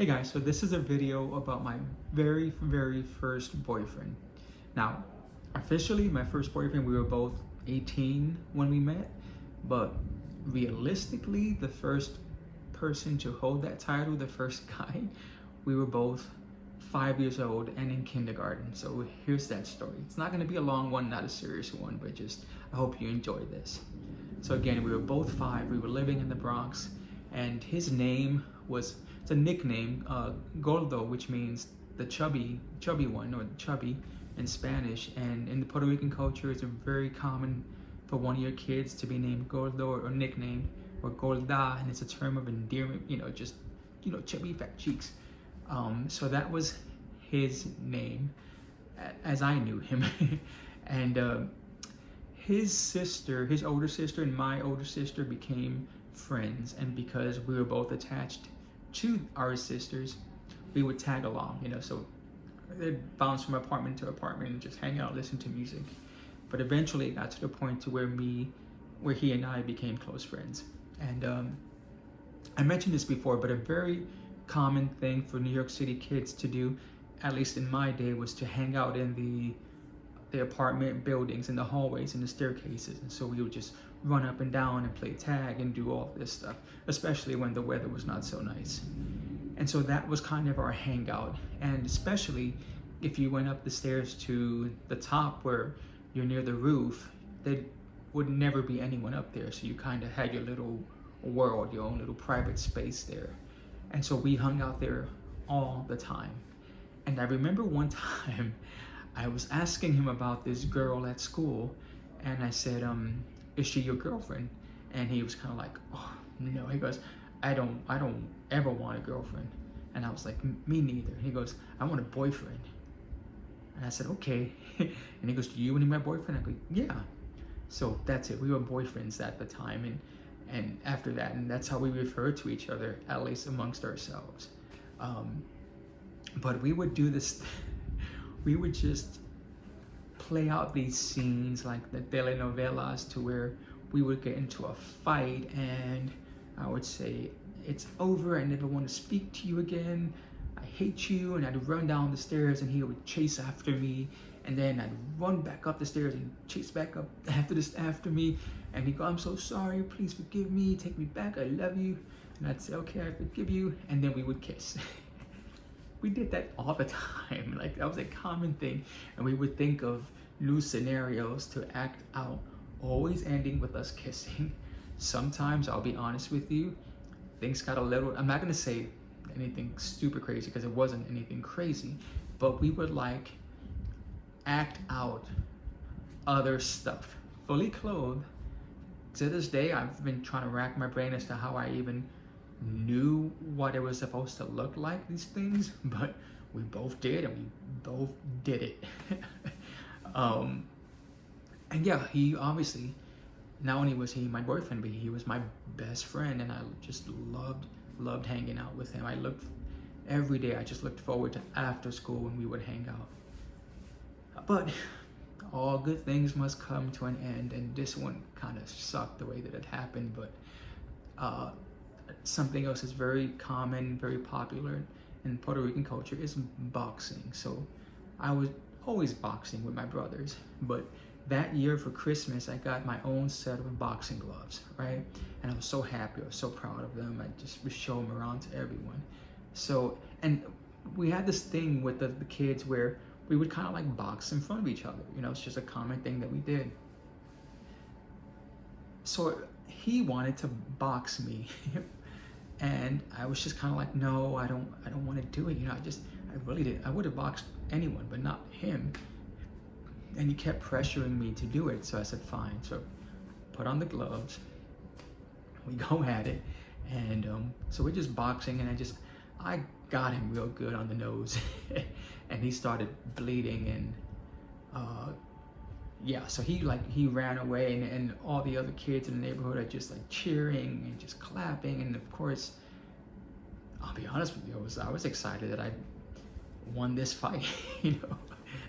guys, so this is a video about my very first boyfriend. Now, officially my first boyfriend, we were both 18 when we met, but realistically the first person to hold that title, the first guy, we were both 5 years old and in kindergarten. So here's that story. It's not going to be a long one, not a serious one, but just I hope you enjoy this. So again, we were both 5. We were living in the Bronx, and his name was, it's a nickname, Gordo, which means the chubby one, or chubby in Spanish. And in the Puerto Rican culture, it's very common for one of your kids to be named Gordo or nicknamed or Gorda, and it's a term of endearment, just chubby fat cheeks. So that was his name as I knew him. And his sister, his older sister, and my older sister became friends, and because we were both attached to our sisters, we would tag along, so they'd bounce from apartment to apartment and just hang out, listen to music. But eventually it got to the point to where he and I became close friends. And I mentioned this before, but a very common thing for New York City kids to do, at least in my day, was to hang out in the apartment buildings, in the hallways, in the staircases. And so we would just run up and down and play tag and do all this stuff, especially when the weather was not so nice. And so that was kind of our hangout. And especially if you went up the stairs to the top where you're near the roof, there would never be anyone up there. So you kind of had your little world, your own little private space there. And so we hung out there all the time. And I remember one time I was asking him about this girl at school, and I said, is she your girlfriend? And he was kind of like, oh, no. He goes, I don't ever want a girlfriend. And I was like, me neither. He goes, I want a boyfriend. And I said, okay. And he goes, do you want to be my boyfriend? I go, yeah. So that's it. We were boyfriends at the time, and after that, and that's how we referred to each other, at least amongst ourselves. But we would do this, we would just play out these scenes like the telenovelas, to where we would get into a fight and I would say, it's over, I never want to speak to you again, I hate you, and I'd run down the stairs and he would chase after me, and then I'd run back up the stairs and chase back up after me, and he'd go, I'm so sorry, please forgive me, take me back, I love you. And I'd say, okay, I forgive you, and then we would kiss. We did that all the time. Like, that was a common thing, and we would think of new scenarios to act out, always ending with us kissing. Sometimes, I'll be honest with you, things got a little, I'm not gonna say anything super crazy because it wasn't anything crazy, but we would like act out other stuff, fully clothed. To this day, I've been trying to rack my brain as to how I even knew what it was supposed to look like, these things, but we both did, and we both did it. And yeah, he obviously, not only was he my boyfriend, but he was my best friend, and I just loved hanging out with him. Every day I just looked forward to after school when we would hang out. But all good things must come to an end, and this one kind of sucked the way that it happened. But something else is very common, very popular in Puerto Rican culture is boxing. So I was always boxing with my brothers, but that year for Christmas, I got my own set of boxing gloves, right? And I was so happy, I was so proud of them. I just would show them around to everyone. So, and we had this thing with the kids where we would kind of like box in front of each other. It's just a common thing that we did. So he wanted to box me. And I was just kind of like, no, I don't want to do it. I really did. I would have boxed anyone, but not him. And he kept pressuring me to do it. So I said, fine. So put on the gloves. We go at it. And so we're just boxing, and I got him real good on the nose. And he started bleeding, and yeah, so he ran away, and all the other kids in the neighborhood are just like cheering and just clapping. And of course, I'll be honest with you, I was excited that I won this fight,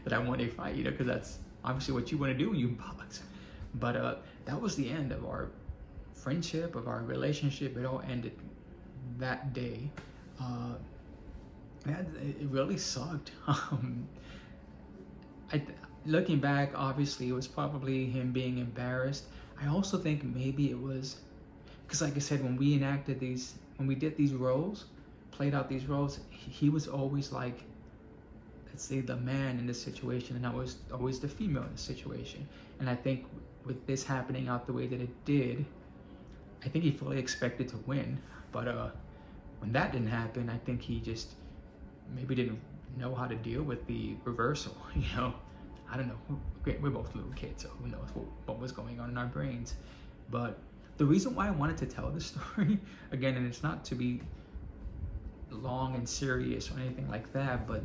that I won a fight, because that's obviously what you want to do when you box. But that was the end of our friendship, of our relationship. It all ended that day. it really sucked. I, looking back, obviously, it was probably him being embarrassed. I also think maybe it was because, like I said, when we did these roles, played out these roles, he was always like, let's say, the man in the situation, and I was always the female in the situation. And I think with this happening out the way that it did, I think he fully expected to win. But when that didn't happen, I think he just maybe didn't know how to deal with the reversal. I don't know. We're both little kids, so who knows what was going on in our brains. But the reason why I wanted to tell this story, again, and it's not to be long and serious or anything like that, but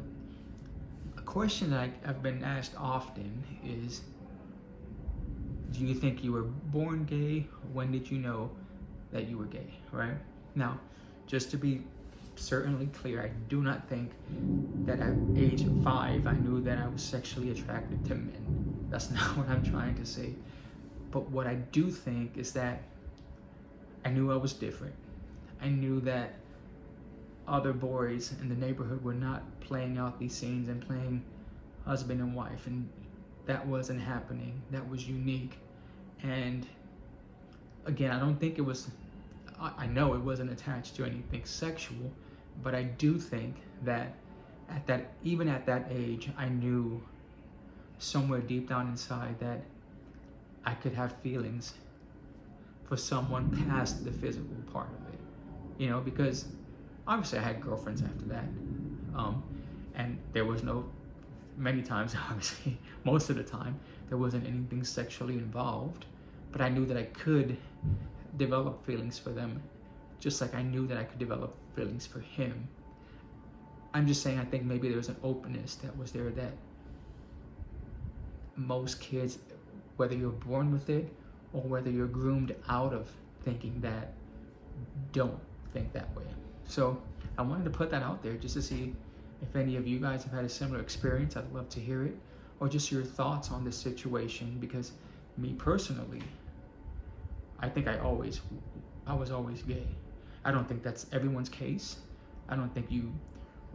a question that I've been asked often is, do you think you were born gay? When did you know that you were gay, right? Now, just to be certainly clear, I do not think that at age 5 I knew that I was sexually attracted to men. That's not what I'm trying to say. But what I do think is that I knew I was different. I knew that other boys in the neighborhood were not playing out these scenes and playing husband and wife, and that wasn't happening. That was unique. And again, I don't think it was, I know it wasn't attached to anything sexual, but I do think that even at that age, I knew somewhere deep down inside that I could have feelings for someone past the physical part of it, because obviously I had girlfriends after that, and there was many times, obviously, most of the time, there wasn't anything sexually involved, but I knew that I could develop feelings for them, just like I knew that I could develop feelings for him. I'm just saying, I think maybe there was an openness that was there that most kids, whether you're born with it or whether you're groomed out of thinking that, don't think that way. So I wanted to put that out there just to see if any of you guys have had a similar experience. I'd love to hear it, or just your thoughts on this situation, because me personally, I think I was always gay. I don't think that's everyone's case. I don't think you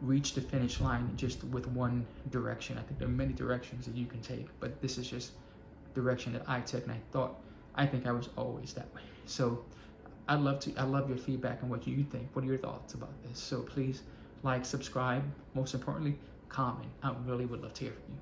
reach the finish line just with one direction. I think there are many directions that you can take, but this is just direction that I took, and I think I was always that way. So I love your feedback and what you think. What are your thoughts about this? So please like, subscribe, most importantly, comment. I really would love to hear from you.